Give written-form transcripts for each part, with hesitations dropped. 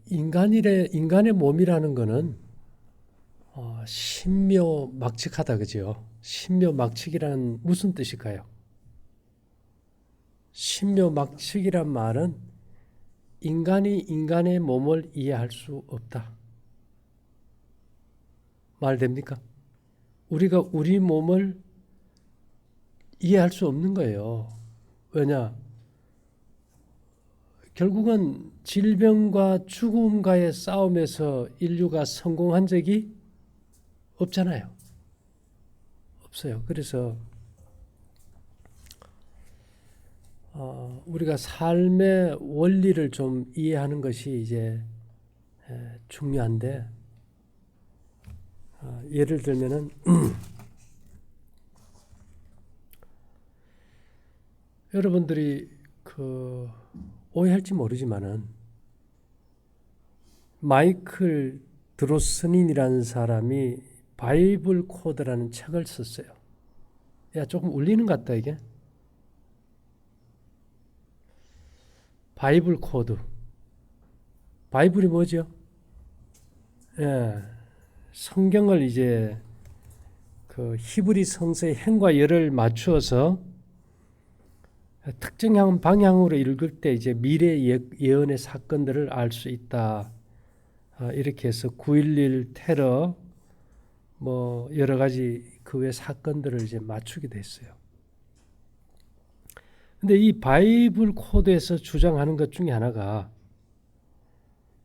인간의 몸이라는 거는 신묘막측하다, 그죠? 신묘막측이란 무슨 뜻일까요? 신묘막측이란 말은 인간이 인간의 몸을 이해할 수 없다. 말됩니까? 우리가 우리 몸을 이해할 수 없는 거예요. 왜냐? 결국은 질병과 죽음과의 싸움에서 인류가 성공한 적이 없잖아요. 없어요. 그래서 우리가 삶의 원리를 좀 이해하는 것이 이제 중요한데, 예를 들면은 여러분들이 오해할지 모르지만은 마이클 드로스닌이라는 사람이 바이블 코드라는 책을 썼어요. 야, 조금 울리는 것 같다 이게. 바이블 코드. 바이블이 뭐죠? 예, 성경을 이제 그 히브리 성서의 행과 열을 맞추어서 특정한 방향으로 읽을 때 이제 미래 예언의 사건들을 알 수 있다. 이렇게 해서 9.11 테러 뭐 여러 가지 그 외 사건들을 이제 맞추게 됐어요. 근데 이 바이블 코드에서 주장하는 것 중에 하나가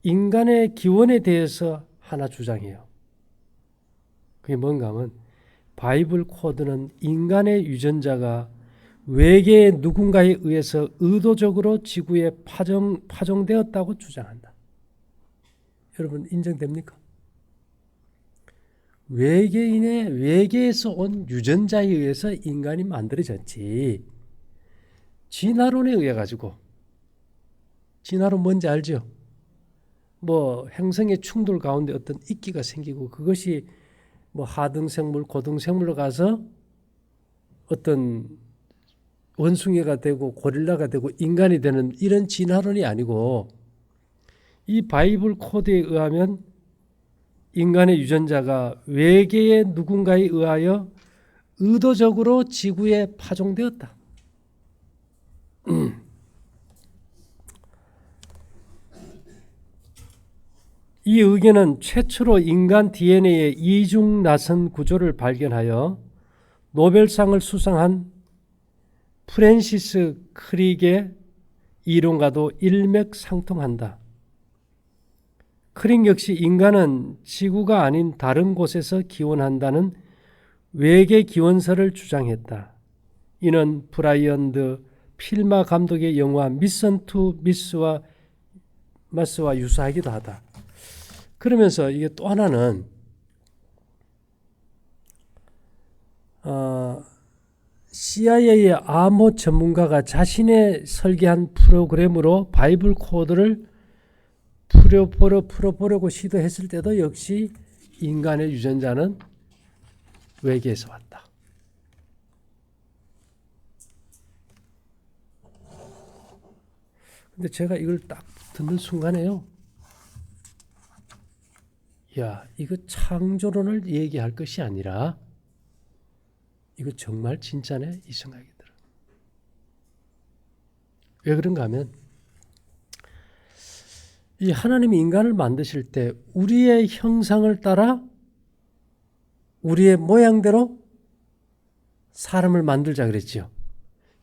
인간의 기원에 대해서 하나 주장해요. 그게 뭔가 하면 바이블 코드는 인간의 유전자가 외계의 누군가에 의해서 의도적으로 지구에 파종되었다고 주장한다. 여러분 인정됩니까? 외계에서 온 유전자에 의해서 인간이 만들어졌지. 진화론에 의해 가지고, 진화론 뭔지 알죠? 뭐 행성의 충돌 가운데 어떤 이끼가 생기고 그것이 뭐 하등생물, 고등생물로 가서 어떤 원숭이가 되고 고릴라가 되고 인간이 되는 이런 진화론이 아니고, 이 바이블 코드에 의하면 인간의 유전자가 외계의 누군가에 의하여 의도적으로 지구에 파종되었다. 이 의견은 최초로 인간 DNA의 이중 나선 구조를 발견하여 노벨상을 수상한 프랜시스 크릭의 이론과도 일맥상통한다. 크릭 역시 인간은 지구가 아닌 다른 곳에서 기원한다는 외계 기원설을 주장했다. 이는 브라이언 드 필마 감독의 영화 미션 투 마스와 유사하기도 하다. 그러면서 이게 또 하나는 CIA의 암호 전문가가 자신의 설계한 프로그램으로 바이블 코드를 풀어보려고 시도했을 때도 역시 인간의 유전자는 외계에서 왔다. 근데 제가 이걸 딱 듣는 순간에요. 야, 이거 창조론을 얘기할 것이 아니라 이거 정말 진짜네? 이 생각이 들어. 왜 그런가 하면 이 하나님이 인간을 만드실 때 우리의 형상을 따라 우리의 모양대로 사람을 만들자 그랬죠.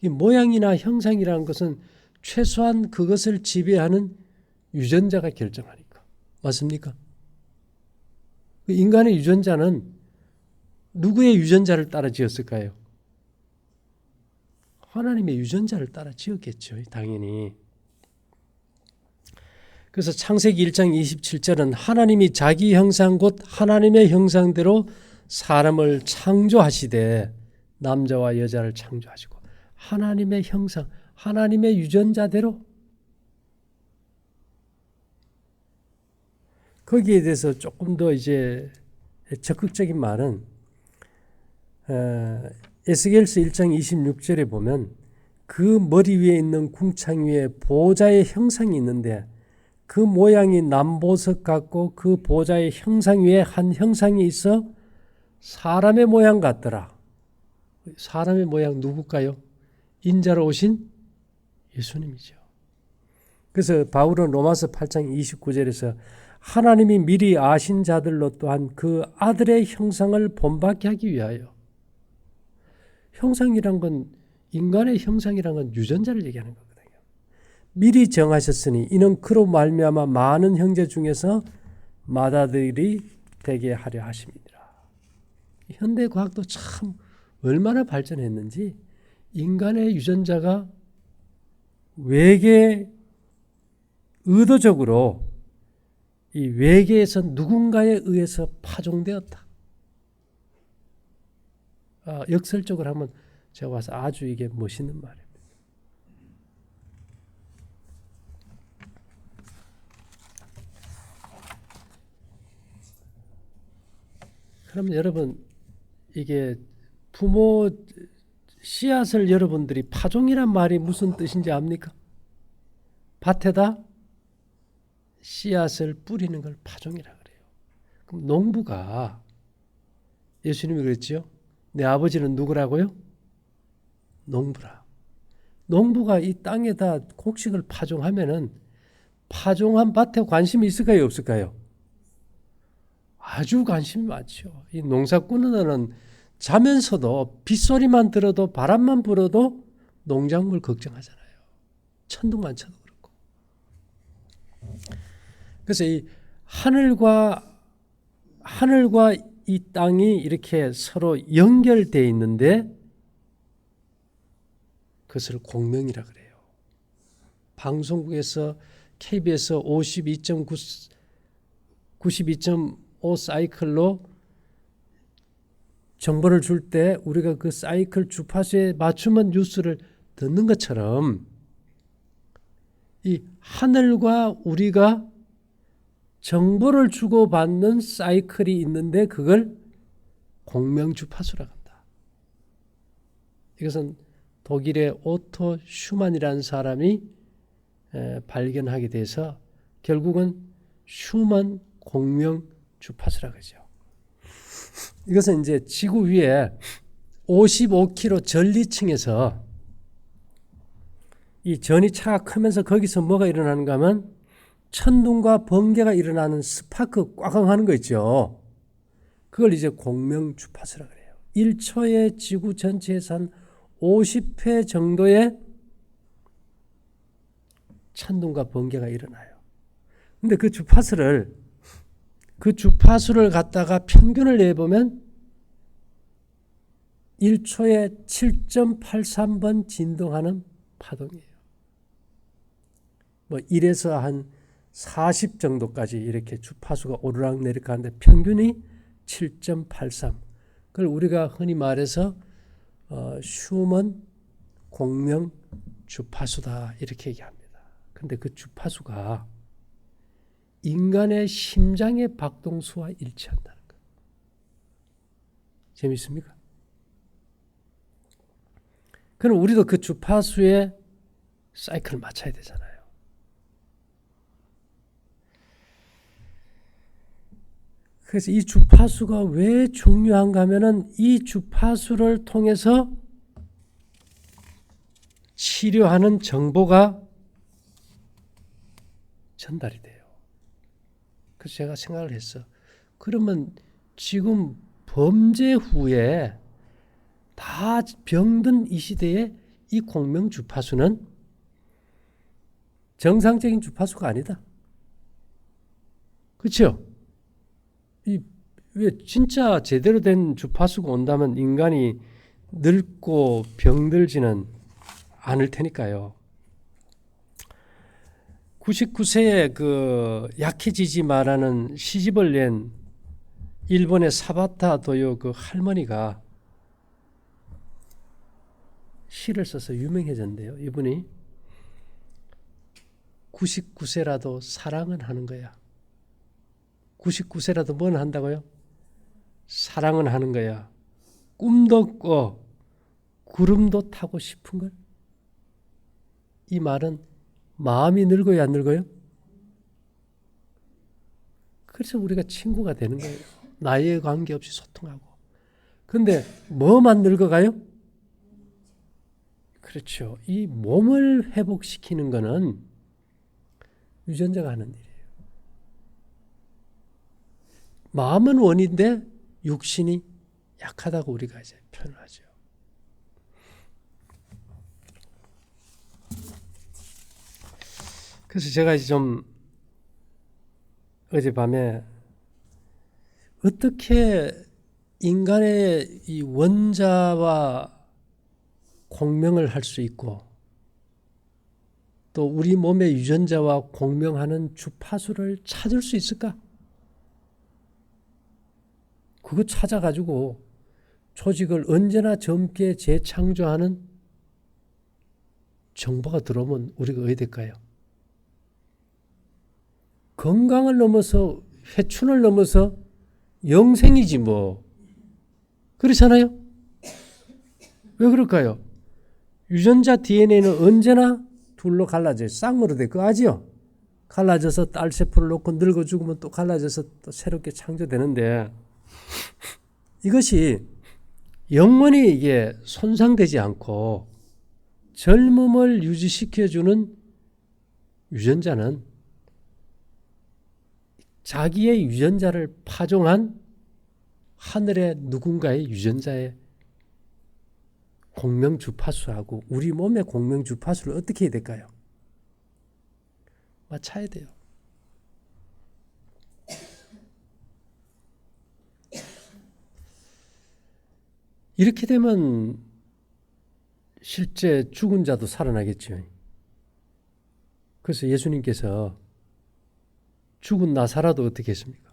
이 모양이나 형상이라는 것은 최소한 그것을 지배하는 유전자가 결정하니까. 맞습니까? 인간의 유전자는 누구의 유전자를 따라 지었을까요? 하나님의 유전자를 따라 지었겠죠. 당연히. 그래서 창세기 1장 27절은 하나님이 자기 형상 곧 하나님의 형상대로 사람을 창조하시되 남자와 여자를 창조하시고 하나님의 형상, 하나님의 유전자대로. 거기에 대해서 조금 더 이제 적극적인 말은 에스겔서 1장 26절에 보면 그 머리 위에 있는 궁창 위에 보호자의 형상이 있는데 그 모양이 남보석 같고 그 보좌의 형상 위에 한 형상이 있어 사람의 모양 같더라. 사람의 모양 누굴까요? 인자로 오신 예수님이죠. 그래서 바울은 로마서 8장 29절에서 하나님이 미리 아신 자들로 또한 그 아들의 형상을 본받게 하기 위하여. 형상이란 건, 인간의 형상이란 건 유전자를 얘기하는 거거든요. 미리 정하셨으니 이는 그로 말미암아 많은 형제 중에서 맏아들이 되게 하려 하심이니라. 현대 과학도 참 얼마나 발전했는지 인간의 유전자가 외계 의도적으로 이 외계에서 누군가에 의해서 파종되었다. 역설적으로 하면 제가 봐서 아주 이게 멋있는 말입니다. 그럼 여러분 이게 부모 씨앗을 여러분들이 파종이란 말이 무슨 뜻인지 압니까? 밭에다 씨앗을 뿌리는 걸 파종이라 그래요. 그럼 농부가 예수님이 그랬죠. 내 아버지는 누구라고요? 농부라. 농부가 이 땅에다 곡식을 파종하면은 파종한 밭에 관심이 있을까요? 없을까요? 아주 관심이 많죠. 이 농사꾼은 자면서도 빗소리만 들어도 바람만 불어도 농작물 걱정하잖아요. 천둥만 쳐도 그렇고. 그래서 이 하늘과 이 땅이 이렇게 서로 연결되어 있는데 그것을 공명이라 그래요. 방송국에서 KBS 92.5 사이클로 정보를 줄 때 우리가 그 사이클 주파수에 맞추면 뉴스를 듣는 것처럼 이 하늘과 우리가 정보를 주고받는 사이클이 있는데 그걸 공명주파수라고 한다. 이것은 독일의 오토 슈만이라는 사람이 발견하게 돼서 결국은 슈만 공명주파수라고 하죠. 이것은 이제 지구 위에 55km 전리층에서 이 전이차가 크면서 거기서 뭐가 일어나는가 하면 천둥과 번개가 일어나는 스파크 꽝꽝 하는 거 있죠. 그걸 이제 공명주파수라고 그래요. 1초에 지구 전체에서 한 50회 정도의 천둥과 번개가 일어나요. 근데 그 주파수를 갖다가 평균을 내보면 1초에 7.83번 진동하는 파동이에요. 뭐 1에서 한 40 정도까지 이렇게 주파수가 오르락내리락 하는데 평균이 7.83. 그걸 우리가 흔히 말해서 슈먼 공명 주파수다 이렇게 얘기합니다. 근데 그 주파수가 인간의 심장의 박동수와 일치한다는 것. 재밌습니까? 그럼 우리도 그 주파수의 사이클을 맞춰야 되잖아요. 그래서 이 주파수가 왜 중요한가 하면은 이 주파수를 통해서 치료하는 정보가 전달이 돼요. 그래서 제가 생각을 했어. 그러면 지금 범죄 후에 다 병든 이 시대에 이 공명 주파수는 정상적인 주파수가 아니다. 그렇죠? 왜 진짜 제대로 된 주파수가 온다면 인간이 늙고 병들지는 않을 테니까요. 99세에 그 약해지지 마라는 시집을 낸 일본의 사바타 도요 그 할머니가 시를 써서 유명해졌는데요. 이분이 99세라도 사랑은 하는 거야. 99세라도 뭘 한다고요? 사랑은 하는 거야. 꿈도 꿔 구름도 타고 싶은 걸. 이 말은 마음이 늙어요, 안 늙어요? 그래서 우리가 친구가 되는 거예요. 나이에 관계없이 소통하고. 근데 뭐만 늙어가요? 그렇죠. 이 몸을 회복시키는 거는 유전자가 하는 일이에요. 마음은 원인데 육신이 약하다고 우리가 이제 표현하죠. 그래서 제가 이제 좀 어젯밤에 어떻게 인간의 이 원자와 공명을 할 수 있고 또 우리 몸의 유전자와 공명하는 주파수를 찾을 수 있을까? 그거 찾아가지고 조직을 언제나 젊게 재창조하는 정보가 들어오면 우리가 어디 될까요? 건강을 넘어서 회춘을 넘어서 영생이지 뭐. 그렇잖아요? 왜 그럴까요? 유전자 DNA는 언제나 둘로 갈라져요. 쌍으로 돼. 그거 아지요? 갈라져서 딸 세포를 놓고 늙어 죽으면 또 갈라져서 또 새롭게 창조되는데 이것이 영원히 이게 손상되지 않고 젊음을 유지시켜주는 유전자는 자기의 유전자를 파종한 하늘의 누군가의 유전자의 공명 주파수하고 우리 몸의 공명 주파수를 어떻게 해야 될까요? 맞춰야 돼요. 이렇게 되면 실제 죽은 자도 살아나겠죠. 그래서 예수님께서 죽은 나사로도 어떻게 했습니까?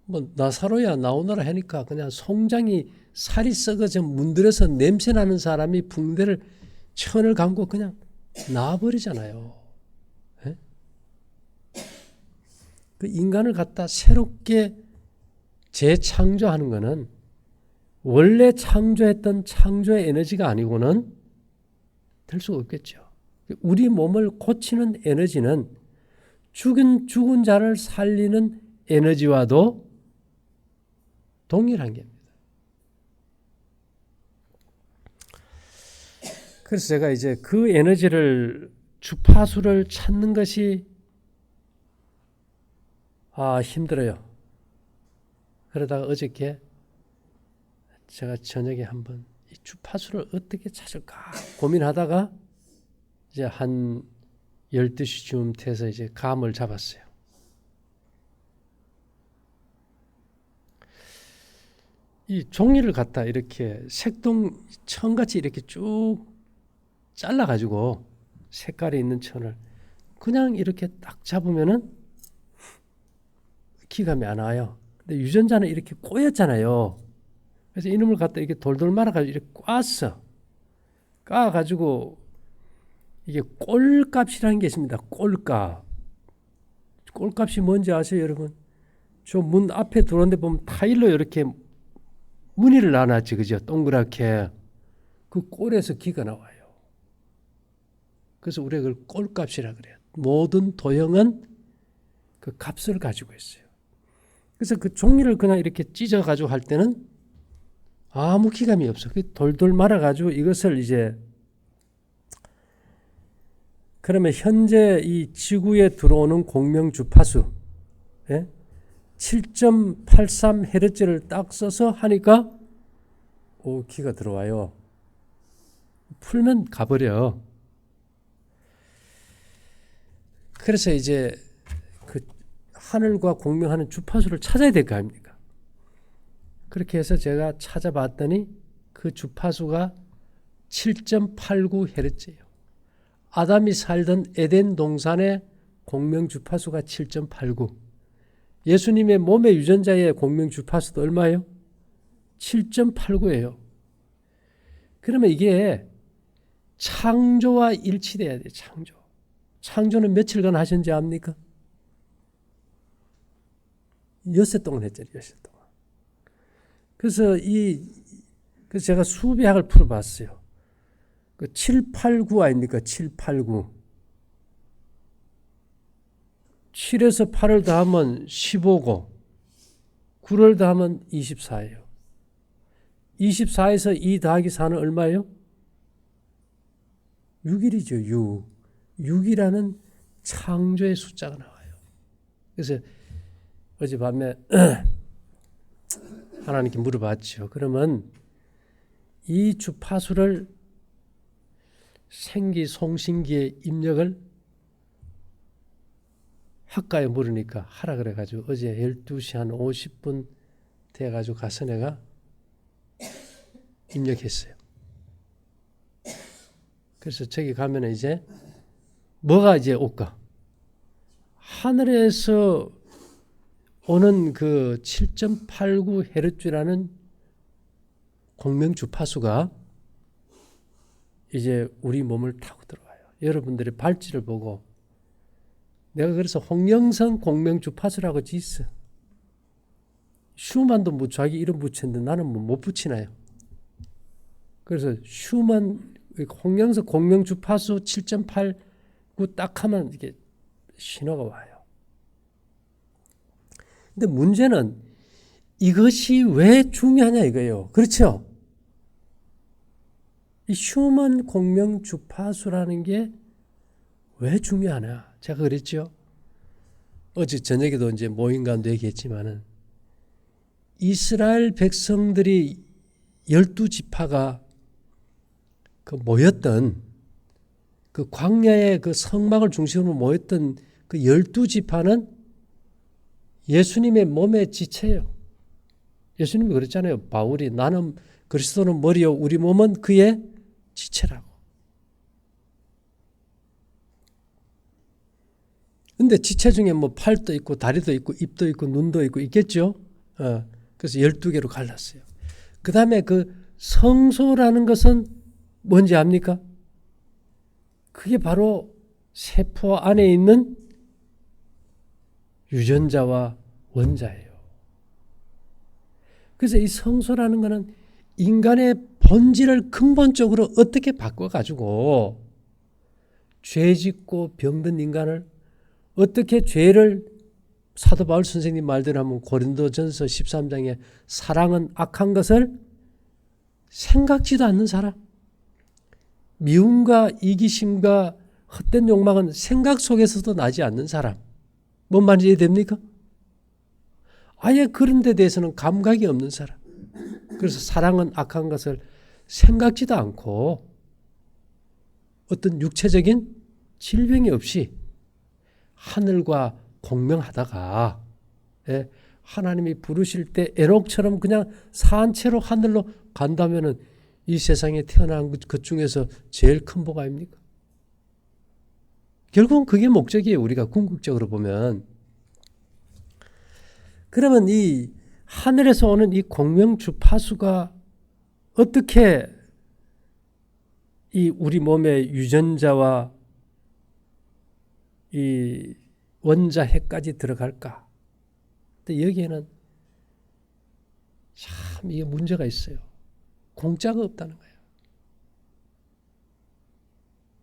뭐 나사로야 나오너라 하니까 그냥 송장이 살이 썩어져 문드러서 냄새나는 사람이 붕대를 천을 감고 그냥 나와버리잖아요. 에? 그 인간을 갖다 새롭게 재창조하는 것은 원래 창조했던 창조의 에너지가 아니고는 될 수가 없겠죠. 우리 몸을 고치는 에너지는 죽은 자를 살리는 에너지와도 동일한 겁니다. 그래서 제가 이제 그 에너지를 주파수를 찾는 것이 힘들어요. 그러다가 어저께 제가 저녁에 한번 이 주파수를 어떻게 찾을까 고민하다가 이제 한 12시쯤 돼서 이제 감을 잡았어요. 이 종이를 갖다 이렇게 색동 천같이 이렇게 쭉 잘라가지고 색깔이 있는 천을 그냥 이렇게 딱 잡으면은 기감이 안 와요. 근데 유전자는 이렇게 꼬였잖아요. 그래서 이놈을 갖다 이렇게 돌돌 말아가지고 이렇게 꽈서 까가지고 이게 꼴값이라는 게 있습니다. 꼴값. 꼴값이 뭔지 아세요, 여러분? 저 문 앞에 들어오는데 보면 타일로 이렇게 무늬를 놔놨지, 그죠? 동그랗게. 그 꼴에서 기가 나와요. 그래서 우리가 그걸 꼴값이라 그래요. 모든 도형은 그 값을 가지고 있어요. 그래서 그 종이를 그냥 이렇게 찢어가지고 할 때는 아무 기감이 없어. 돌돌 말아가지고 이것을 이제 그러면 현재 이 지구에 들어오는 공명 주파수 7.83Hz를 딱 써서 하니까 기가 들어와요. 풀면 가버려. 그래서 이제 그 하늘과 공명하는 주파수를 찾아야 될 거 아닙니까? 그렇게 해서 제가 찾아봤더니 그 주파수가 7.89Hz예요. 아담이 살던 에덴 동산의 공명 주파수가 7.89. 예수님의 몸의 유전자의 공명 주파수도 얼마예요? 7.89예요. 그러면 이게 창조와 일치돼야 돼요. 창조. 창조는 며칠간 하셨는지 압니까? 엿새 동안 했잖아요. 엿새 동안. 그래서 그래서 제가 수비학을 풀어봤어요. 그 789 아닙니까? 789. 7에서 8을 더하면 15고 9를 더하면 24예요. 24에서 2 더하기 4는 얼마예요? 6일이죠. 6. 6이라는 창조의 숫자가 나와요. 그래서 어젯밤에 하나님께 물어봤죠. 그러면 이 주파수를 생기 송신기에 입력을 할까요? 물으니까 하라 그래가지고 어제 12시 한 50분 돼가지고 가서 내가 입력했어요. 그래서 저기 가면 이제 뭐가 이제 올까? 하늘에서 오는 그 7.89헤르츠라는 공명 주파수가 이제 우리 몸을 타고 들어와요. 여러분들의 발찌를 보고 내가 그래서 홍영선 공명 주파수라고 지었어. 슈만도 뭐 자기 이름 붙였는데 나는 뭐 못 붙이나요? 그래서 슈만 홍영선 공명 주파수 7.89 딱 하면 이게 신호가 와요. 근데 문제는 이것이 왜 중요하냐 이거예요. 그렇죠? 이 슈먼 공명 주파수라는 게 왜 중요하냐? 제가 그랬죠. 어제 저녁에도 이제 모임 가운데 얘기했지만은 이스라엘 백성들이 12지파가 그 모였던 그 광야의 그 성막을 중심으로 모였던 그 12지파는 예수님의 몸의 지체예요. 예수님이 그랬잖아요. 바울이 나는 그리스도는 머리요 우리 몸은 그의 지체라고. 근데 지체 중에 뭐 팔도 있고 다리도 있고 입도 있고 눈도 있고 있겠죠. 그래서 12개로 갈랐어요. 그 다음에 그 성소라는 것은 뭔지 압니까? 그게 바로 세포 안에 있는 유전자와 원자예요. 그래서 이 성소라는 것은 인간의 본질을 근본적으로 어떻게 바꿔가지고 죄 짓고 병든 인간을 어떻게 죄를 사도 바울 선생님 말대로 하면 고린도전서 13장에 사랑은 악한 것을 생각지도 않는 사람, 미움과 이기심과 헛된 욕망은 생각 속에서도 나지 않는 사람. 뭔 말인지 이해됩니까? 아예 그런 데 대해서는 감각이 없는 사람. 그래서 사랑은 악한 것을 생각지도 않고 어떤 육체적인 질병이 없이 하늘과 공명하다가 하나님이 부르실 때 에녹처럼 그냥 산채로 하늘로 간다면은 이 세상에 태어난 것 중에서 제일 큰 복 아닙니까? 결국은 그게 목적이에요. 우리가 궁극적으로 보면. 그러면 이 하늘에서 오는 이 공명 주파수가 어떻게 이 우리 몸의 유전자와 이 원자 핵까지 들어갈까? 근데 여기에는 참 이게 문제가 있어요. 공짜가 없다는 거예요.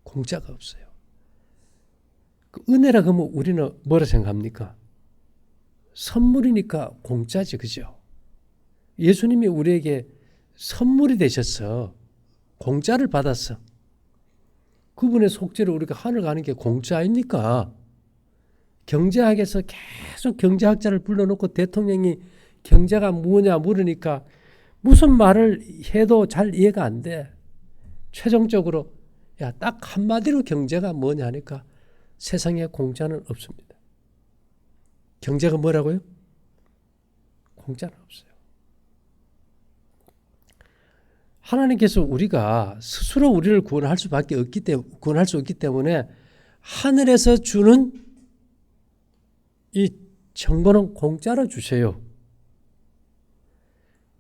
공짜가 없어요. 그 은혜라 그러면 우리는 뭐라 생각합니까? 선물이니까 공짜지, 그죠? 예수님이 우리에게 선물이 되셨어. 공짜를 받았어. 그분의 속죄로 우리가 하늘 가는 게 공짜 아닙니까? 경제학에서 계속 경제학자를 불러놓고 대통령이 경제가 뭐냐 물으니까 무슨 말을 해도 잘 이해가 안 돼. 최종적으로 야, 딱 한마디로 경제가 뭐냐 하니까 세상에 공짜는 없습니다. 경제가 뭐라고요? 공짜는 없어요. 하나님께서 우리가 스스로 우리를 구원할 수 없기 때문에 하늘에서 주는 이 정보는 공짜로 주세요.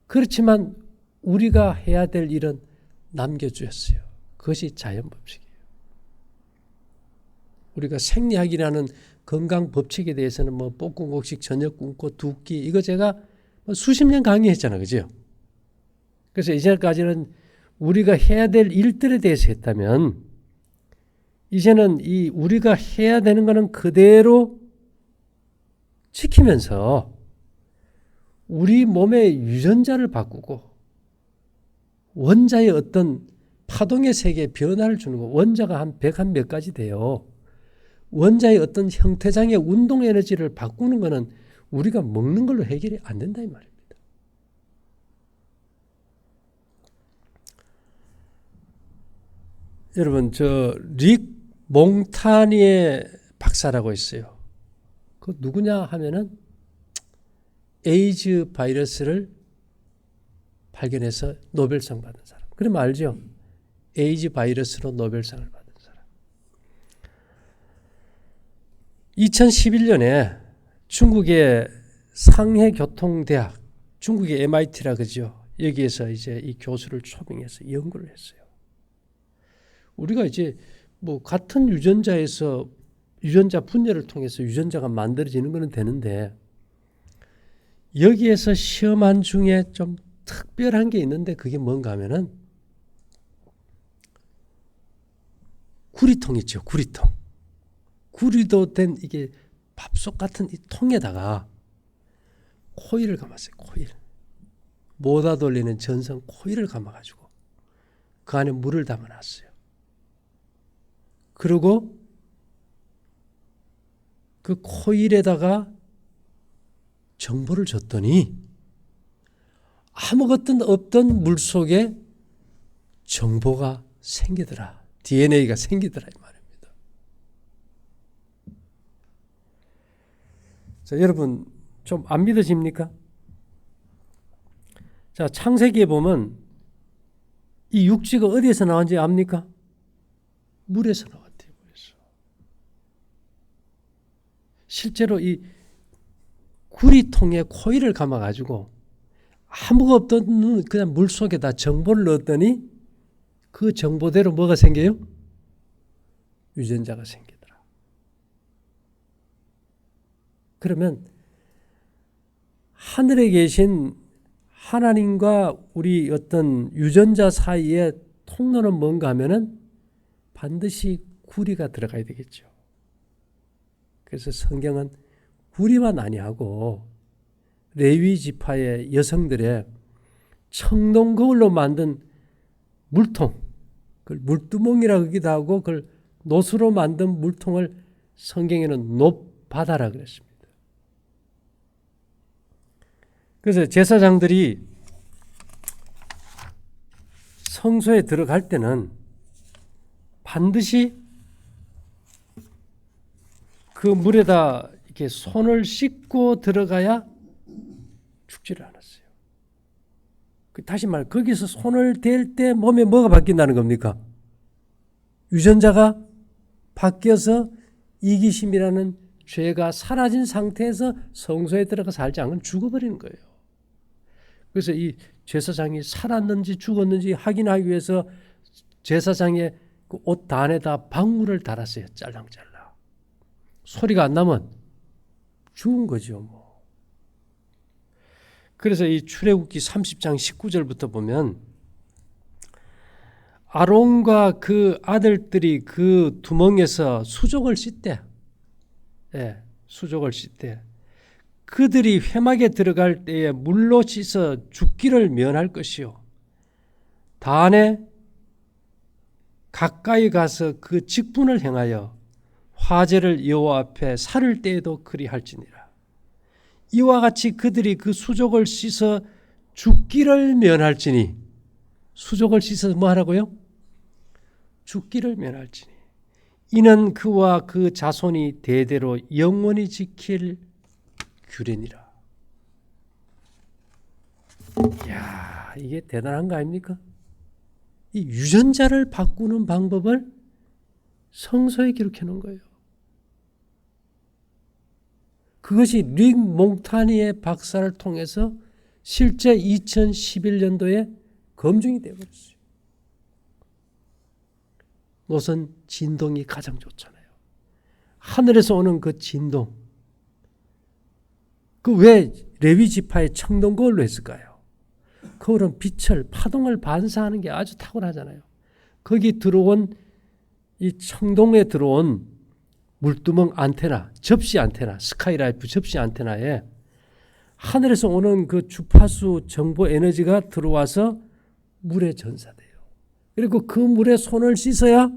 그렇지만 우리가 해야 될 일은 남겨주셨어요. 그것이 자연법칙이에요. 우리가 생리학이라는 건강 법칙에 대해서는 뭐 볶음곡식, 저녁 굶고 두 끼 이거 제가 수십 년 강의했잖아요. 그죠? 그래서 이제까지는 우리가 해야 될 일들에 대해서 했다면 이제는 이 우리가 해야 되는 거는 그대로 지키면서 우리 몸의 유전자를 바꾸고 원자의 어떤 파동의 세계에 변화를 주는 거. 원자가 한 100한 몇 가지 돼요. 원자의 어떤 형태장의 운동 에너지를 바꾸는 거는 우리가 먹는 걸로 해결이 안 된다 이 말입니다. 여러분 릭 몽타니에 박사라고 있어요. 그 누구냐 하면은 에이즈 바이러스를 발견해서 노벨상 받은 사람. 그러면 알죠? 에이즈 바이러스로 노벨상을 받은 사람. 2011년에 중국의 상해교통대학, 중국의 MIT라 그죠? 여기에서 이제 이 교수를 초빙해서 연구를 했어요. 우리가 이제 뭐 같은 유전자에서 유전자 분열을 통해서 유전자가 만들어지는 것은 되는데 여기에서 시험한 중에 좀 특별한 게 있는데 그게 뭔가 하면은 구리통 있죠. 구리통. 구리도 된 이게 밥솥 같은 이 통에다가 코일을 감았어요. 코일. 모다 돌리는 전선 코일을 감아가지고 그 안에 물을 담아놨어요. 그리고 그 코일에다가 정보를 줬더니 아무것도 없던 물 속에 정보가 생기더라. DNA가 생기더라 이 말입니다. 자, 여러분 좀 안 믿어집니까? 자, 창세기에 보면 이 육지가 어디에서 나왔는지 압니까? 물에서 나왔대요. 물에서. 실제로 이 구리통에 코일을 감아가지고 아무것도 없던 그냥 물 속에다 정보를 넣었더니 그 정보대로 뭐가 생겨요? 유전자가 생기더라. 그러면 하늘에 계신 하나님과 우리 어떤 유전자 사이의 통로는 뭔가 하면은 반드시 구리가 들어가야 되겠죠. 그래서 성경은 구리만 아니하고 레위 지파의 여성들의 청동 거울로 만든 물통, 그걸 물두멍이라고 하기도 하고 그걸 노수로 만든 물통을 성경에는 높바다라 그랬습니다. 그래서 제사장들이 성소에 들어갈 때는 반드시 그 물에다 이렇게 손을 씻고 들어가야 죽지를 않았어요. 다시 말, 거기서 손을 댈 때 몸에 뭐가 바뀐다는 겁니까? 유전자가 바뀌어서 이기심이라는 죄가 사라진 상태에서 성소에 들어가 살지 않으면 죽어버리는 거예요. 그래서 이 제사장이 살았는지 죽었는지 확인하기 위해서 제사장의 그 옷 단에다 방울을 달았어요. 짤랑짤랑. 소리가 안 나면 죽은 거죠. 뭐. 그래서 이 출애굽기 30장 19절부터 보면 아론과 그 아들들이 그 두멍에서 수족을 씻대. 예, 수족을 씻대. 그들이 회막에 들어갈 때에 물로 씻어 죽기를 면할 것이요. 단에 가까이 가서 그 직분을 행하여 화제를 여호와 앞에 살을 때에도 그리할지니라. 이와 같이 그들이 그 수족을 씻어 죽기를 면할지니. 수족을 씻어서 뭐 하라고요? 죽기를 면할지니. 이는 그와 그 자손이 대대로 영원히 지킬 규례니라. 이야, 이게 대단한 거 아닙니까? 이 유전자를 바꾸는 방법을 성서에 기록해 놓은 거예요. 그것이 릭 몽타니의 박사를 통해서 실제 2011년도에 검증이 되어버렸어요. 우선 진동이 가장 좋잖아요. 하늘에서 오는 그 진동. 그 왜 레위 지파의 청동 거울로 했을까요? 거울은 빛을, 파동을 반사하는 게 아주 탁월하잖아요. 거기 들어온 이 청동에 들어온 물두멍 안테나, 접시 안테나, 스카이라이프 접시 안테나에 하늘에서 오는 그 주파수 정보 에너지가 들어와서 물에 전사돼요. 그리고 그 물에 손을 씻어야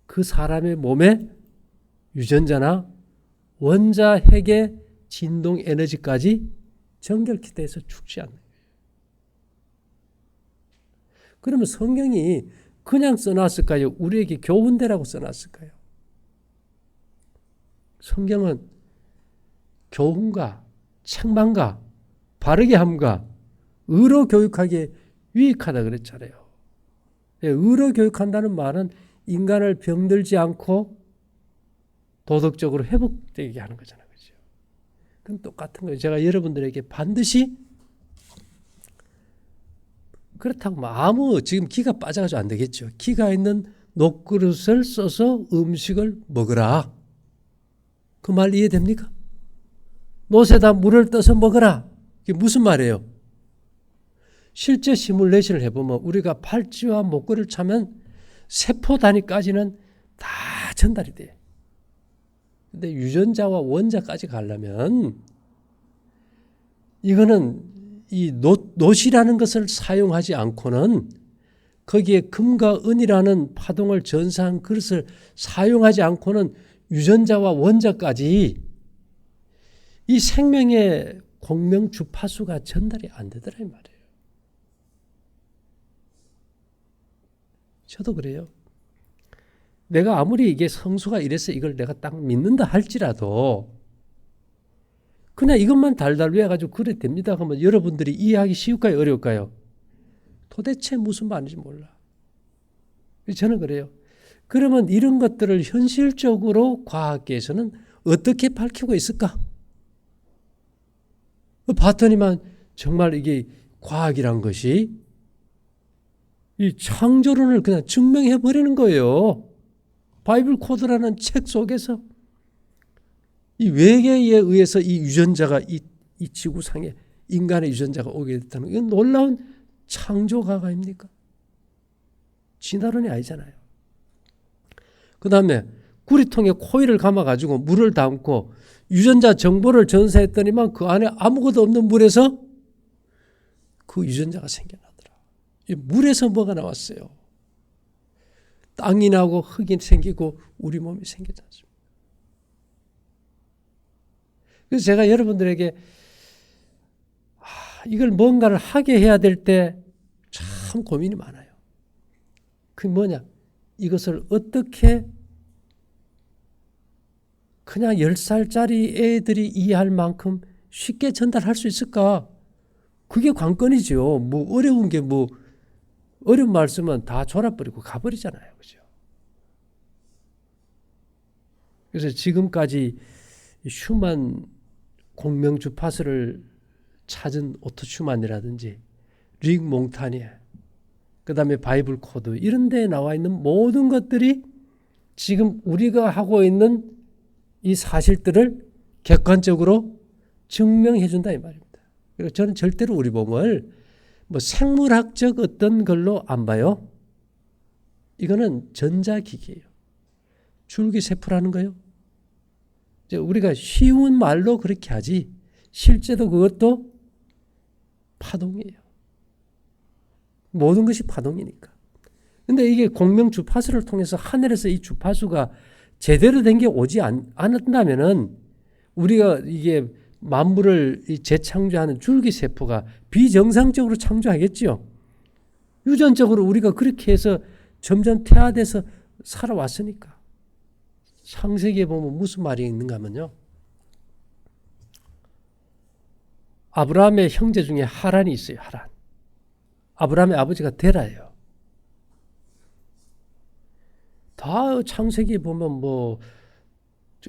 그 사람의 몸에 유전자나 원자 핵의 진동 에너지까지 정결케 돼서 죽지 않는 거예요. 그러면 성경이 그냥 써놨을까요? 우리에게 교훈되라고 써놨을까요? 성경은 교훈과 책망과 바르게 함과 의로 교육하기에 유익하다 그랬잖아요. 의로 교육한다는 말은 인간을 병들지 않고 도덕적으로 회복되게 하는 거잖아요. 그렇죠? 그건 똑같은 거예요. 제가 여러분들에게 반드시 그렇다고 아무 지금 기가 빠져가지고 안 되겠죠. 기가 있는 녹그릇을 써서 음식을 먹으라. 그 말 이해됩니까? 노새다 물을 떠서 먹으라. 이게 무슨 말이에요? 실제 시뮬레이션을 해보면 우리가 팔찌와 목걸이를 차면 세포 단위까지는 다 전달이 돼요. 근데 유전자와 원자까지 가려면 이거는 이 놋이라는 것을 사용하지 않고는 거기에 금과 은이라는 파동을 전사한 그릇을 사용하지 않고는 유전자와 원자까지 이 생명의 공명 주파수가 전달이 안 되더라 이 말이에요. 저도 그래요. 내가 아무리 이게 성수가 이래서 이걸 내가 딱 믿는다 할지라도 그냥 이것만 달달 외워가지고 그래 됩니다 하면 여러분들이 이해하기 쉬울까요? 어려울까요? 도대체 무슨 말인지 몰라. 저는 그래요. 그러면 이런 것들을 현실적으로 과학계에서는 어떻게 밝히고 있을까? 봤더니만 정말 이게 과학이란 것이 이 창조론을 그냥 증명해 버리는 거예요. 바이블 코드라는 책 속에서 이 외계에 의해서 이 유전자가 이 지구상에 인간의 유전자가 오게 됐다는 이건 놀라운 창조가가 아닙니까? 진화론이 아니잖아요. 그 다음에 구리통에 코일을 감아가지고 물을 담고 유전자 정보를 전사했더니만 그 안에 아무것도 없는 물에서 그 유전자가 생겨나더라. 이 물에서 뭐가 나왔어요? 땅이 나고 흙이 생기고 우리 몸이 생기지 않습니다. 그래서 제가 여러분들에게 이걸 뭔가를 하게 해야 될 때 참 고민이 많아요. 그게 뭐냐? 이것을 어떻게 그냥 10살짜리 애들이 이해할 만큼 쉽게 전달할 수 있을까? 그게 관건이죠. 뭐 어려운 게 뭐 어려운 말씀은 다 졸아버리고 가버리잖아요. 그죠? 그래서 지금까지 슈만 공명 주파수를 찾은 오토 슈만이라든지 릭 몽타니에 그 다음에 바이블 코드 이런 데에 나와 있는 모든 것들이 지금 우리가 하고 있는 이 사실들을 객관적으로 증명해 준다 이 말입니다. 그리고 저는 절대로 우리 몸을 뭐 생물학적 어떤 걸로 안 봐요. 이거는 전자기기예요. 줄기세포라는 거요. 우리가 쉬운 말로 그렇게 하지 실제도 그것도 파동이에요. 모든 것이 파동이니까. 근데 이게 공명 주파수를 통해서 하늘에서 이 주파수가 제대로 된 게 오지 않는다면은 우리가 이게 만물을 재창조하는 줄기세포가 비정상적으로 창조하겠죠. 유전적으로 우리가 그렇게 해서 점점 퇴화돼서 살아왔으니까. 창세기에 보면 무슨 말이 있는가 하면요. 아브라함의 형제 중에 하란이 있어요. 하란. 아브라함의 아버지가 데라예요. 다 창세기에 보면 뭐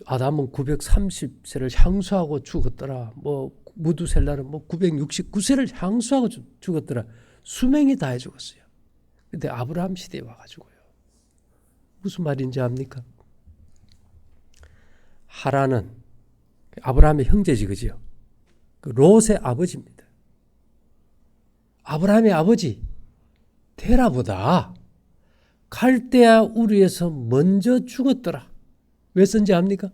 아담은 930세를 향수하고 죽었더라. 뭐 무두셀라는 뭐 969세를 향수하고 죽었더라. 수명이 다해 죽었어요. 근데 아브라함 시대에 와가지고요. 무슨 말인지 압니까? 하란은 아브라함의 형제지, 그죠? 그 롯의 아버지입니다. 아브라함의 아버지 테라보다 갈대아 우르에서 먼저 죽었더라. 왜 쓴지 압니까?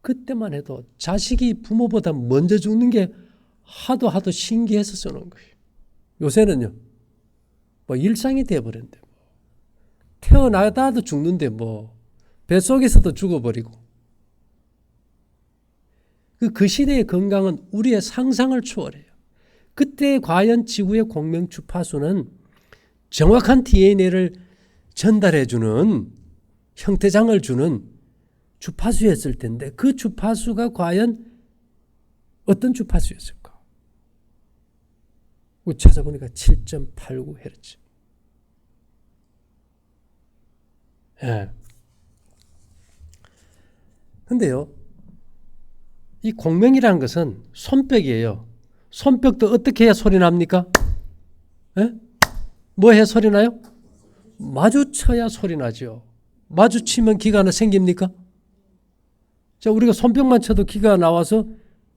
그때만 해도 자식이 부모보다 먼저 죽는 게 하도 신기해서 쓰는 거예요. 요새는요, 뭐 일상이 되어버렸는데, 태어나다도 죽는데 뭐 뱃속에서도 죽어버리고. 그 시대의 건강은 우리의 상상을 초월해요. 그때 과연 지구의 공명 주파수는 정확한 DNA를 전달해주는 형태장을 주는 주파수였을 텐데 그 주파수가 과연 어떤 주파수였을까? 찾아보니까 7.89Hz. 예. 근데요, 이 공명이라는 것은 손뼉이에요. 손뼉도 어떻게 해야 소리 납니까? 예? 뭐 해야 소리 나요? 마주쳐야 소리 나죠. 마주치면 기가 생깁니까? 자, 우리가 손뼉만 쳐도 기가 나와서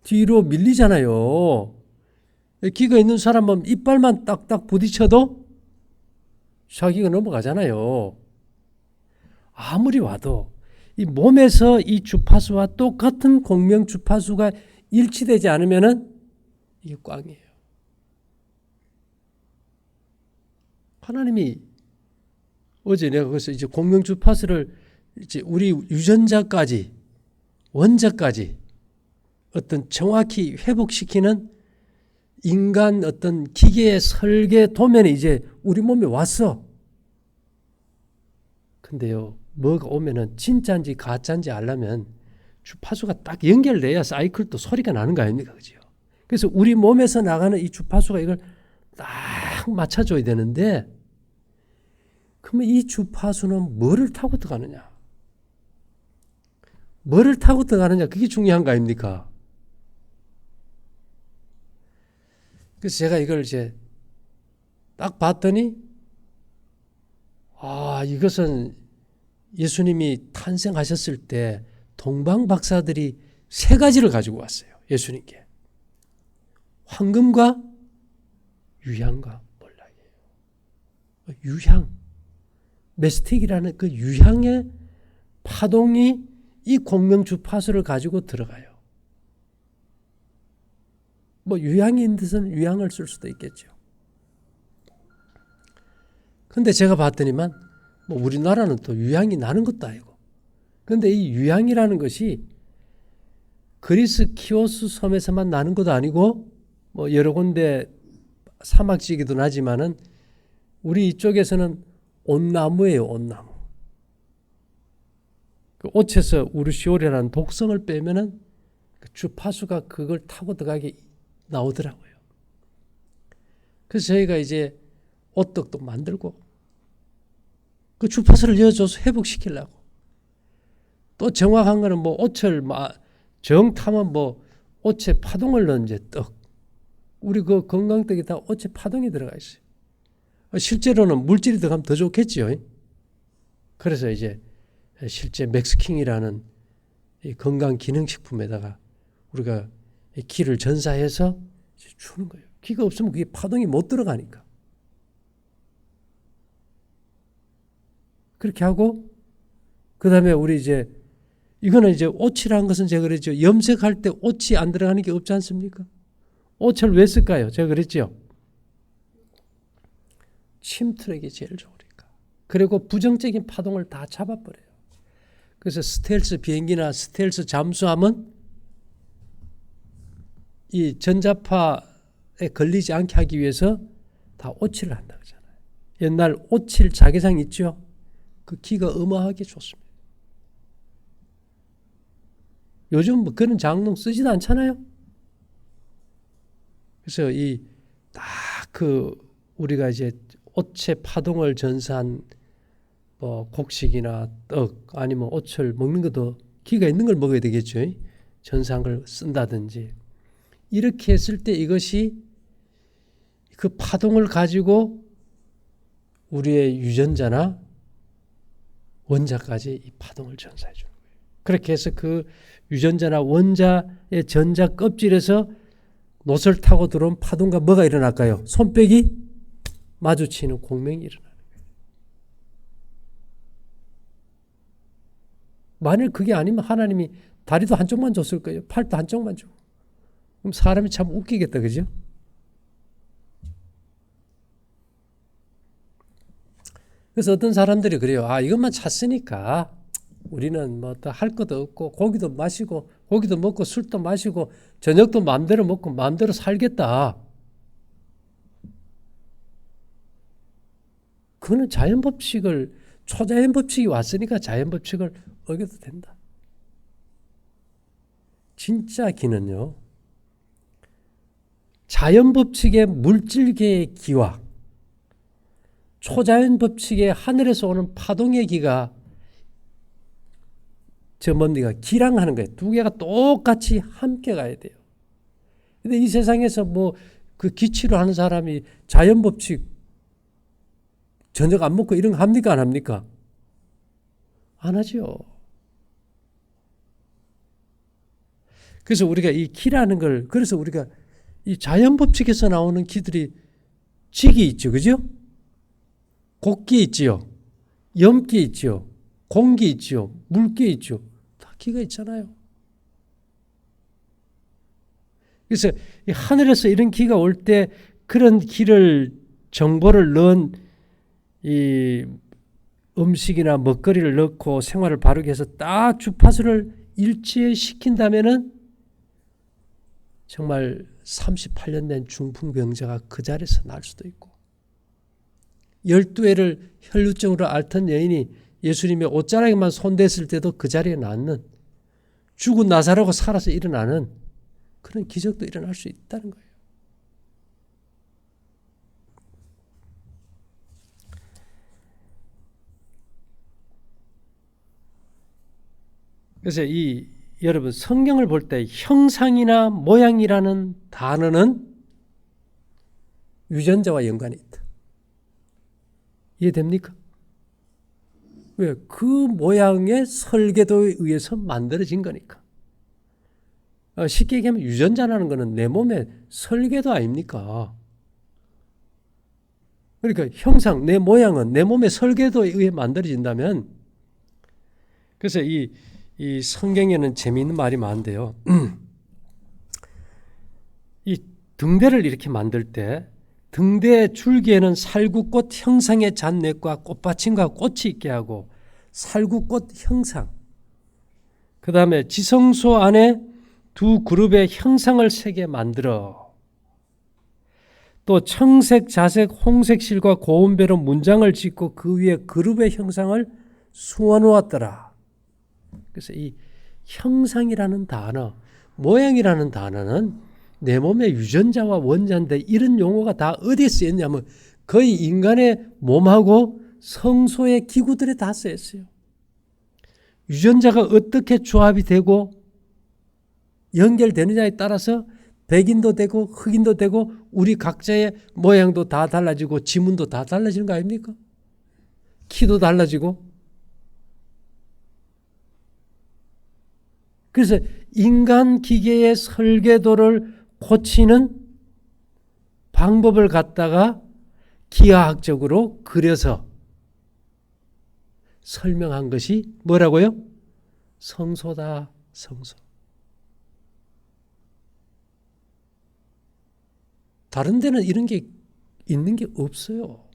뒤로 밀리잖아요. 기가 있는 사람은 이빨만 딱딱 부딪혀도 자기가 넘어가잖아요. 아무리 와도 이 몸에서 이 주파수와 똑같은 공명 주파수가 일치되지 않으면은 이게 꽝이에요. 하나님이 어제 내가 그래서 이제 공명 주파수를 이제 우리 유전자까지 원자까지 어떤 정확히 회복시키는 인간 어떤 기계의 설계 도면이 이제 우리 몸에 왔어. 근데요, 뭐가 오면은 진짜인지 가짜인지 알려면 주파수가 딱 연결돼야 사이클도 소리가 나는 거 아닙니까? 그죠? 그래서 우리 몸에서 나가는 이 주파수가 이걸 딱 맞춰줘야 되는데, 그러면 이 주파수는 뭐를 타고 들어가느냐? 뭐를 타고 들어가느냐? 그게 중요한 거 아닙니까? 그래서 제가 이걸 이제 딱 봤더니, 이것은 예수님이 탄생하셨을 때 동방 박사들이 3가지를 가지고 왔어요. 예수님께. 황금과 유향과 몰락이에요. 유향. 메스틱이라는 그 유향의 파동이 이 공명 주파수를 가지고 들어가요. 뭐 유향이 있는 데서는 유향을 쓸 수도 있겠죠. 근데 제가 봤더니만 뭐 우리나라는 또 유향이 나는 것도 아니고. 근데 이 유향이라는 것이 그리스 키오스 섬에서만 나는 것도 아니고 뭐 여러 군데 사막지기도 나지만은 우리 이쪽에서는 온나무예요, 온나무. 그 옷에서 우르시오리라는 독성을 빼면은 그 주파수가 그걸 타고 들어가게 나오더라고요. 그래서 저희가 이제 옷떡도 만들고 그 주파수를 이어줘서 회복시키려고. 또 정확한 거는 뭐 옷을 정 타면 뭐 옷에 파동을 넣은 이제 떡. 우리 그 건강떡이 다 옷에 파동이 들어가 있어요. 실제로는 물질이 들어가면 더 좋겠죠. 그래서 이제 실제 맥스킹이라는 이 건강 기능식품에다가 우리가 기를 전사해서 주는 거예요. 기가 없으면 그게 파동이 못 들어가니까. 그렇게 하고 그 다음에 우리 이제 이거는 이제 오칠한 것은 제가 그랬죠. 염색할 때 오치 안 들어가는 게 없지 않습니까? 오칠 왜 쓸까요? 제가 그랬죠. 침투력이 제일 좋으니까. 그리고 부정적인 파동을 다 잡아버려요. 그래서 스텔스 비행기나 스텔스 잠수함은 이 전자파에 걸리지 않게 하기 위해서 다 오칠을 한다고 하잖아요. 옛날 오칠 자개상 있죠? 그 기가 어마하게 좋습니다. 요즘 뭐 그런 장롱 쓰지도 않잖아요. 그래서 이 딱 그 우리가 이제 오체 파동을 전사한 뭐 곡식이나 떡 아니면 오철 먹는 것도 기가 있는 걸 먹어야 되겠죠. 전사한 걸 쓴다든지 이렇게 했을 때 이것이 그 파동을 가지고 우리의 유전자나 원자까지 이 파동을 전사해 주는 거예요. 그렇게 해서 그 유전자나 원자의 전자 껍질에서 노설 타고 들어온 파동과 뭐가 일어날까요? 손뼉이 마주치는 공명이 일어나는 거예요. 만일 그게 아니면 하나님이 다리도 한쪽만 줬을 거예요. 팔도 한쪽만 주고. 그럼 사람이 참 웃기겠다, 그죠? 그래서 어떤 사람들이 그래요. 아, 이것만 찾으니까 우리는 뭐 또 할 것도 없고 고기도 마시고 고기도 먹고 술도 마시고 저녁도 마음대로 먹고 마음대로 살겠다. 그거는 자연법칙을 초자연법칙이 왔으니까 자연법칙을 어겨도 된다. 진짜 기는요. 자연법칙의 물질계의 기와 초자연법칙의 하늘에서 오는 파동의 기가 뭡니까? 기랑하는 거예요. 두 개가 똑같이 함께 가야 돼요. 근데 이 세상에서 뭐 그 기치로 하는 사람이 자연법칙 저녁 안 먹고 이런 거 합니까? 안 합니까? 안 하죠. 그래서 우리가 이 기라는 걸, 그래서 우리가 이 자연법칙에서 나오는 기들이 직이 있죠. 그죠? 곡기 있지요. 염기 있죠. 공기 있죠. 물기 있죠. 다 기가 있잖아요. 그래서 이 하늘에서 이런 기가 올 때 그런 기를 정보를 넣은 이 음식이나 먹거리를 넣고 생활을 바르게 해서 딱 주파수를 일치시킨다면은 정말 38년 된 중풍병자가 그 자리에서 날 수도 있고 12회를 혈루증으로 앓던 여인이 예수님의 옷자락에만 손댔을 때도 그 자리에 낫는 죽은 나사로가 살아서 일어나는 그런 기적도 일어날 수 있다는 거예요. 그래서 여러분 성경을 볼 때 형상이나 모양이라는 단어는 유전자와 연관이 있다. 이해됩니까? 왜? 그 모양의 설계도에 의해서 만들어진 거니까. 쉽게 얘기하면 유전자라는 것은 내 몸의 설계도 아닙니까? 그러니까 형상, 내 모양은 내 몸의 설계도에 의해 만들어진다면 그래서 이 성경에는 재미있는 말이 많은데요. 이 등대를 이렇게 만들 때 등대 줄기에는 살구꽃 형상의 잔넷과 꽃받침과 꽃이 있게 하고 살구꽃 형상 그 다음에 지성소 안에 두 그룹의 형상을 세게 만들어 또 청색, 자색, 홍색 실과 고운배로 문장을 짓고 그 위에 그룹의 형상을 수어 놓았더라. 그래서 이 형상이라는 단어, 모양이라는 단어는 내 몸의 유전자와 원자인데 이런 용어가 다 어디에 쓰였냐면 거의 인간의 몸하고 성소의 기구들에 다 쓰였어요. 유전자가 어떻게 조합이 되고 연결되느냐에 따라서 백인도 되고 흑인도 되고 우리 각자의 모양도 다 달라지고 지문도 다 달라지는 거 아닙니까? 키도 달라지고. 그래서 인간 기계의 설계도를 고치는 방법을 갖다가 기하학적으로 그려서 설명한 것이 뭐라고요? 성소다, 성소. 다른 데는 이런 게 있는 게 없어요.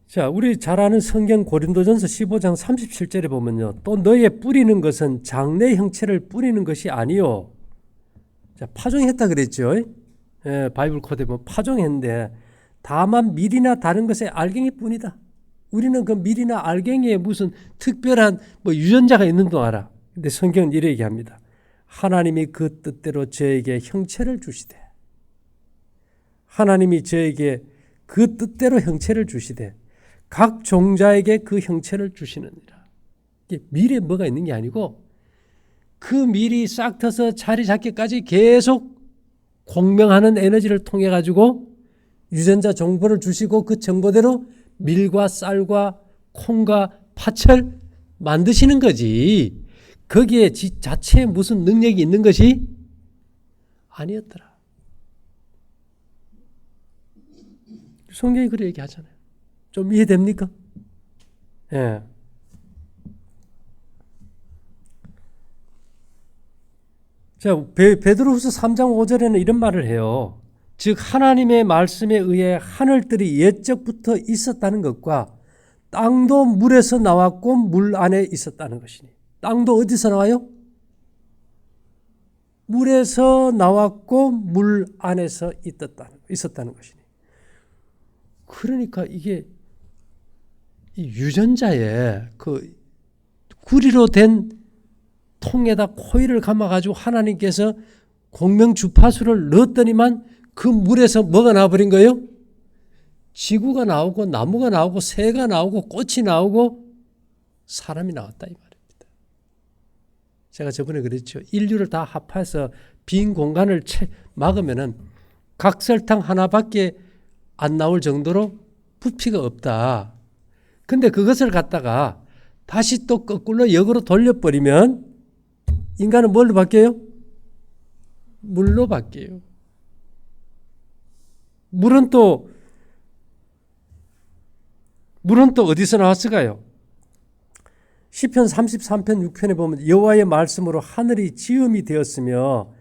자, 우리 잘 아는 성경 고린도전서 15장 37절에 보면요. 또 너의 뿌리는 것은 장래 형체를 뿌리는 것이 아니요. 자, 파종했다 그랬죠. 예, 바이블 코드에 보면 파종했는데 다만 밀이나 다른 것의 알갱이 뿐이다. 우리는 그 밀이나 알갱이에 무슨 특별한 뭐 유전자가 있는 줄 알아. 근데 성경은 이렇게 얘기합니다. 하나님이 그 뜻대로 저에게 형체를 주시되 하나님이 저에게 그 뜻대로 형체를 주시되 각 종자에게 그 형체를 주시느니라. 이게 밀에 뭐가 있는 게 아니고 그 밀이 싹 터서 자리 잡기까지 계속 공명하는 에너지를 통해 가지고 유전자 정보를 주시고 그 정보대로 밀과 쌀과 콩과 팥을 만드시는 거지. 거기에 자체에 무슨 능력이 있는 것이 아니었더라. 성경이 그렇게 얘기하잖아요. 좀 이해됩니까? 예. 자, 베드로후서 3장 5절에는 이런 말을 해요. 즉 하나님의 말씀에 의해 하늘들이 옛적부터 있었다는 것과 땅도 물에서 나왔고 물 안에 있었다는 것이니. 땅도 어디서 나와요? 물에서 나왔고 물 안에서 있었다는 것이니. 그러니까 이게 이 유전자에 그 구리로 된 통에다 코일을 감아가지고 하나님께서 공명 주파수를 넣었더니만 그 물에서 뭐가 나와버린 거예요? 지구가 나오고 나무가 나오고 새가 나오고 꽃이 나오고 사람이 나왔다 이 말입니다. 제가 저번에 그랬죠. 인류를 다 합해서 빈 공간을 막으면은 각설탕 하나밖에 안 나올 정도로 부피가 없다. 근데 그것을 갖다가 다시 또 거꾸로 역으로 돌려버리면 인간은 뭘로 바뀌어요? 물로 바뀌어요. 물은 또 어디서 나왔을까요? 시편 33편 6편에 보면 여호와의 말씀으로 하늘이 지음이 되었으며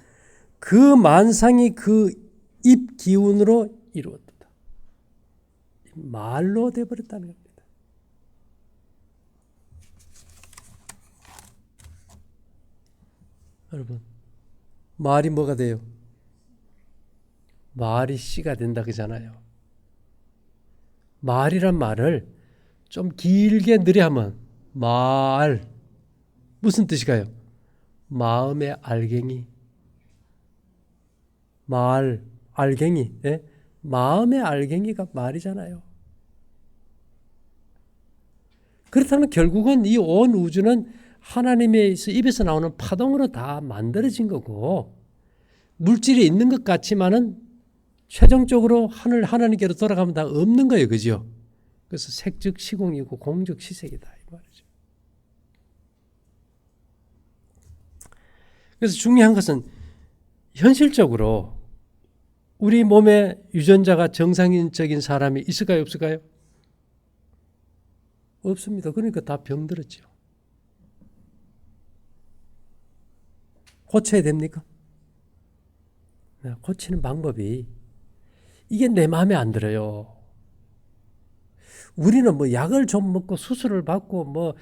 그 만상이 그 입 기운으로 이루었다. 말로 되어버렸다는 겁니다. 여러분, 말이 뭐가 돼요? 말이 씨가 된다 그러잖아요. 말이란 말을 좀 길게 느리하면 말 무슨 뜻일까요? 마음의 알갱이. 말, 알갱이. 예? 마음의 알갱이가 말이잖아요. 그렇다면 결국은 이 온 우주는 하나님의 입에서 나오는 파동으로 다 만들어진 거고 물질이 있는 것 같지만은 최종적으로 하나님께로 돌아가면 다 없는 거예요. 그죠? 그래서 색즉 시공이고 공즉 시색이다 이 말이죠. 그래서 중요한 것은 현실적으로 우리 몸에 유전자가 정상적인 사람이 있을까요? 없을까요? 없습니다. 그러니까 다 병들었죠. 고쳐야 됩니까? 고치는 방법이 이게 내 마음에 안 들어요. 우리는 뭐 약을 좀 먹고 수술을 받고 뭐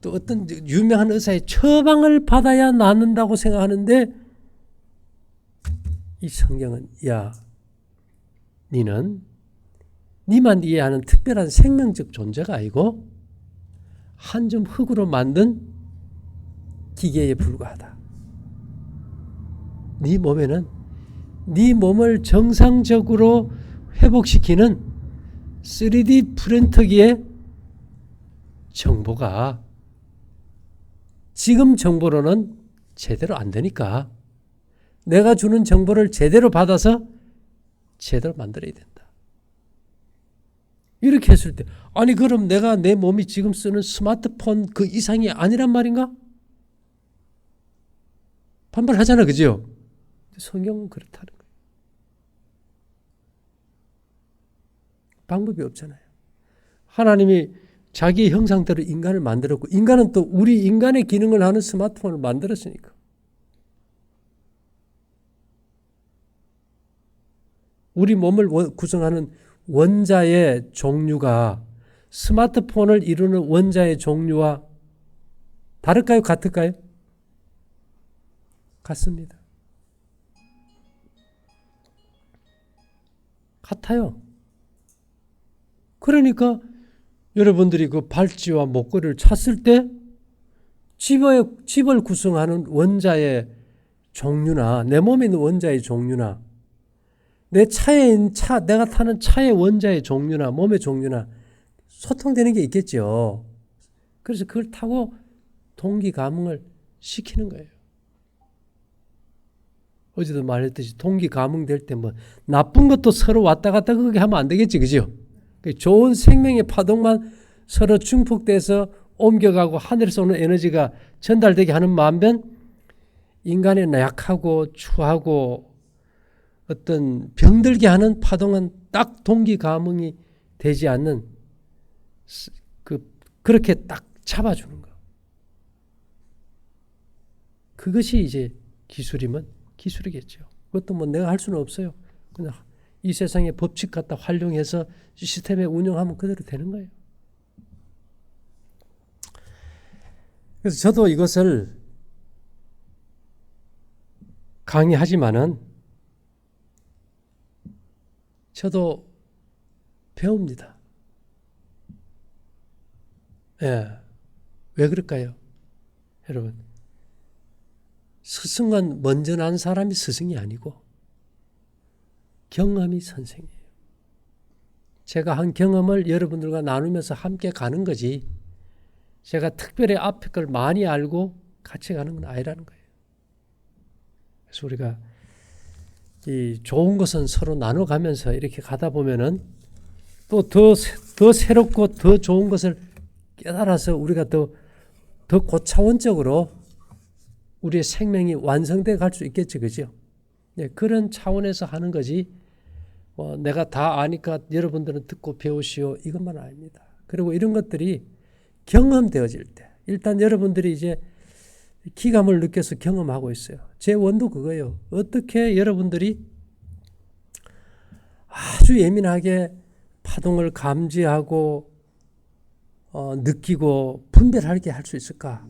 또 어떤 유명한 의사의 처방을 받아야 낫는다고 생각하는데 이 성경은 야, 니는 니만 이해하는 특별한 생명적 존재가 아니고 한 점 흙으로 만든 기계에 불과하다. 네 몸에는 네 몸을 정상적으로 회복시키는 3D 프린터기의 정보가 지금 정보로는 제대로 안 되니까 내가 주는 정보를 제대로 받아서 제대로 만들어야 된다. 이렇게 했을 때 아니 그럼 내가 내 몸이 지금 쓰는 스마트폰 그 이상이 아니란 말인가? 반발하잖아. 그죠? 성경은 그렇다는 거예요. 방법이 없잖아요. 하나님이 자기 형상대로 인간을 만들었고 인간은 또 우리 인간의 기능을 하는 스마트폰을 만들었으니까. 우리 몸을 구성하는 원자의 종류가 스마트폰을 이루는 원자의 종류와 다를까요? 같을까요? 같습니다. 같아요. 그러니까 여러분들이 그 발찌와 목걸이를 찼을 때 집을 구성하는 원자의 종류나 내 몸에 있는 원자의 종류나 내가 타는 차의 원자의 종류나 몸의 종류나 소통되는 게 있겠죠. 그래서 그걸 타고 동기감흥을 시키는 거예요. 어제도 말했듯이 동기감흥 될 때 뭐 나쁜 것도 서로 왔다 갔다 그렇게 하면 안 되겠지. 그죠? 좋은 생명의 파동만 서로 중폭돼서 옮겨가고 하늘에서 오는 에너지가 전달되게 하는 반면 인간의 약하고 추하고 어떤 병들게 하는 파동은 딱 동기 감흥이 되지 않는 그렇게 딱 잡아주는 거. 그것이 이제 기술이면 기술이겠죠. 그것도 뭐 내가 할 수는 없어요. 그냥 이 세상의 법칙 갖다 활용해서 시스템에 운영하면 그대로 되는 거예요. 그래서 저도 이것을 강의하지만은 저도 배웁니다. 예. 왜 그럴까요? 여러분, 스승은 먼저 난 사람이 스승이 아니고 경험이 선생이에요. 제가 한 경험을 여러분들과 나누면서 함께 가는 거지, 제가 특별히 앞에 걸 많이 알고 같이 가는 건 아니라는 거예요. 그래서 우리가 이 좋은 것은 서로 나눠가면서 이렇게 가다 보면은 또 더 새롭고 더 좋은 것을 깨달아서 우리가 더 고차원적으로 우리의 생명이 완성돼 갈 수 있겠죠. 그죠? 네, 그런 차원에서 하는 거지, 내가 다 아니까 여러분들은 듣고 배우시오, 이것만 아닙니다. 그리고 이런 것들이 경험되어질 때, 일단 여러분들이 이제 기감을 느껴서 경험하고 있어요. 제 원도 그거예요. 어떻게 여러분들이 아주 예민하게 파동을 감지하고 느끼고 분별하게 할 수 있을까?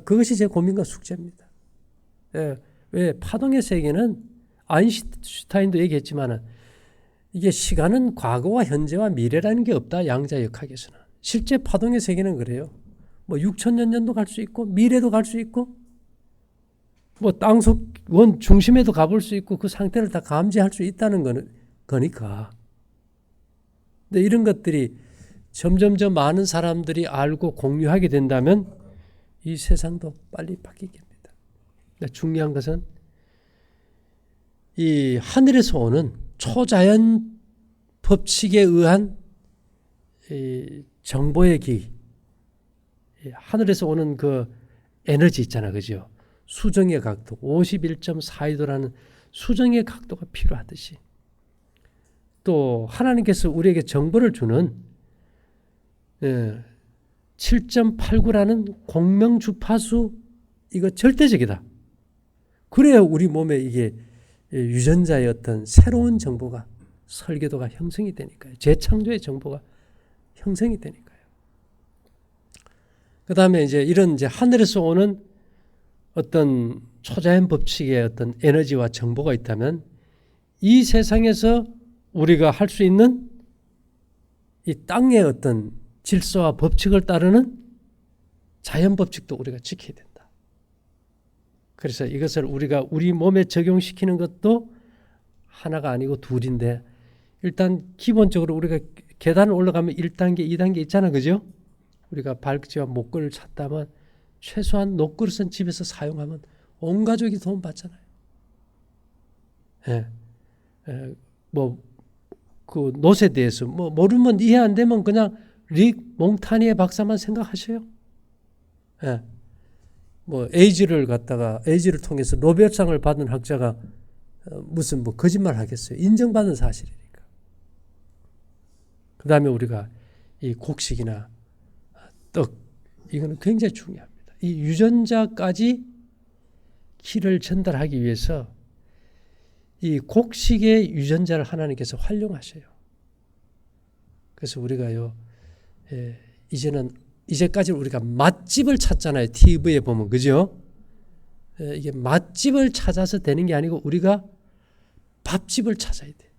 그것이 제 고민과 숙제입니다. 예, 왜 파동의 세계는 아인슈타인도 얘기했지만은 이게 시간은 과거와 현재와 미래라는 게 없다. 양자역학에서는. 실제 파동의 세계는 그래요. 뭐 6천년 전도 갈 수 있고 미래도 갈 수 있고 뭐 땅속 원 중심에도 가볼 수 있고 그 상태를 다 감지할 수 있다는 거니까. 근데 이런 것들이 점점 많은 사람들이 알고 공유하게 된다면 이 세상도 빨리 바뀌게 됩니다. 중요한 것은 이 하늘에서 오는 초자연 법칙에 의한 이 정보의 기, 하늘에서 오는 그 에너지 있잖아, 그죠? 수정의 각도, 51.42도라는 수정의 각도가 필요하듯이, 또 하나님께서 우리에게 정보를 주는 7.89라는 공명 주파수, 이거 절대적이다. 그래야 우리 몸에 이게 유전자의 어떤 새로운 정보가, 설계도가 형성이 되니까요. 재창조의 정보가 형성이 되니까요. 그 다음에 이제 이런 이제 하늘에서 오는 어떤 초자연 법칙의 어떤 에너지와 정보가 있다면 이 세상에서 우리가 할 수 있는 이 땅의 어떤 질서와 법칙을 따르는 자연 법칙도 우리가 지켜야 된다. 그래서 이것을 우리가 우리 몸에 적용시키는 것도 하나가 아니고 둘인데, 일단 기본적으로 우리가 계단을 올라가면 1단계, 2단계 있잖아, 그죠? 우리가 발찌와 목걸이를 찾다면 최소한 녹그릇은 집에서 사용하면 온 가족이 도움 받잖아요. 그 노쇠에 대해서 모르면 이해 안 되면 그냥 릭 몽타니의 박사만 생각하셔요. 에이즈를 통해서 노벨상을 받은 학자가 무슨 거짓말 하겠어요. 인정받은 사실이니까. 그 다음에 우리가 이 곡식이나 떡, 이거는 굉장히 중요합니다. 이 유전자까지 키를 전달하기 위해서 이 곡식의 유전자를 하나님께서 활용하셔요. 그래서 우리가요, 이제까지 우리가 맛집을 찾잖아요. TV에 보면, 그죠? 이게 맛집을 찾아서 되는 게 아니고 우리가 밥집을 찾아야 돼.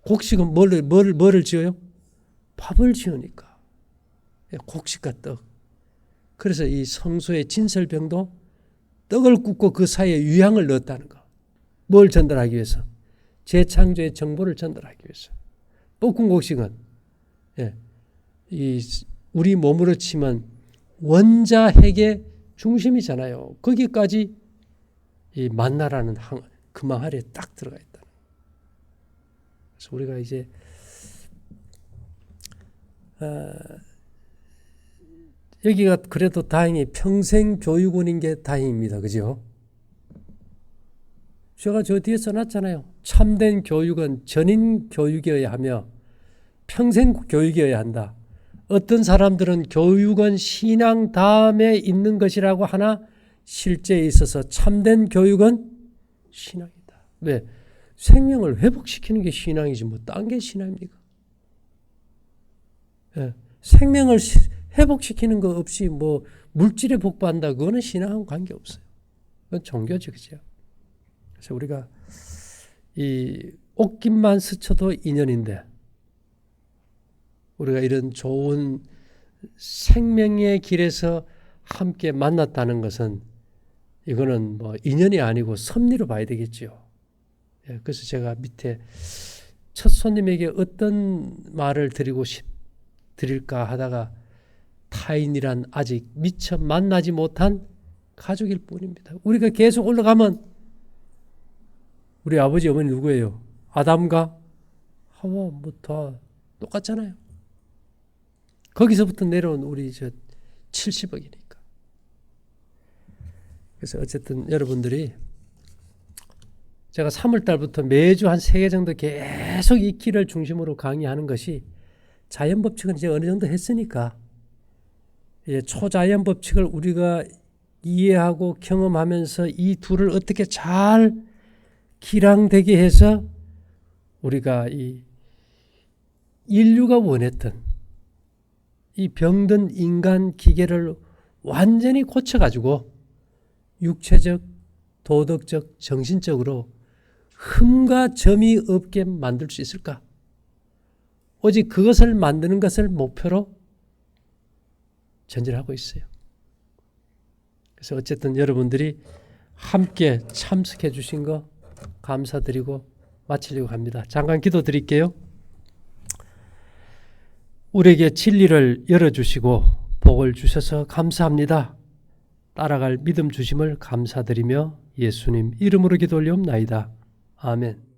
곡식은 뭐를 지어요? 밥을 지으니까. 곡식과 떡. 그래서 이 성소의 진설병도 떡을 굽고 그 사이에 유향을 넣었다는 거. 뭘 전달하기 위해서? 재창조의 정보를 전달하기 위해서. 볶은 곡식은 우리 몸으로 치면 원자핵의 중심이잖아요. 거기까지 이 만나라는 금항아리에 딱 들어가 있다. 그래서 우리가 이제 여기가 그래도 다행히 평생 교육원인 게 다행입니다. 그죠? 제가 저 뒤에 써놨잖아요. 참된 교육은 전인 교육이어야 하며 평생 교육이어야 한다. 어떤 사람들은 교육은 신앙 다음에 있는 것이라고 하나 실제에 있어서 참된 교육은 신앙이다. 왜? 생명을 회복시키는 게 신앙이지 뭐 딴 게 신앙입니까? 예. 생명을 회복시키는 거 없이 뭐 물질에 복받는다. 그거는 신앙하고 관계없어요. 그건 종교지, 그죠? 그래서 우리가 이 옷깃만 스쳐도 인연인데 우리가 이런 좋은 생명의 길에서 함께 만났다는 것은 이거는 뭐 인연이 아니고 섭리로 봐야 되겠죠. 예, 그래서 제가 밑에 첫 손님에게 어떤 말을 드릴까 하다가 타인이란 아직 미처 만나지 못한 가족일 뿐입니다. 우리가 계속 올라가면 우리 아버지 어머니 누구예요? 아담과 하와 뭐 다 똑같잖아요. 거기서부터 내려온 우리 저 70억이니까. 그래서 어쨌든 여러분들이 제가 3월 달부터 매주 한 3개 정도 계속 이 길을 중심으로 강의하는 것이 자연 법칙은 이제 어느 정도 했으니까 이제 초자연 법칙을 우리가 이해하고 경험하면서 이 둘을 어떻게 잘 기량되게 해서 우리가 이 인류가 원했던 이 병든 인간 기계를 완전히 고쳐가지고 육체적, 도덕적, 정신적으로 흠과 점이 없게 만들 수 있을까? 오직 그것을 만드는 것을 목표로 전진하고 있어요. 그래서 어쨌든 여러분들이 함께 참석해 주신 거 감사드리고 마치려고 합니다. 잠깐 기도 드릴게요. 우리에게 진리를 열어주시고 복을 주셔서 감사합니다. 따라갈 믿음 주심을 감사드리며 예수님 이름으로 기도 올리옵나이다. 아멘.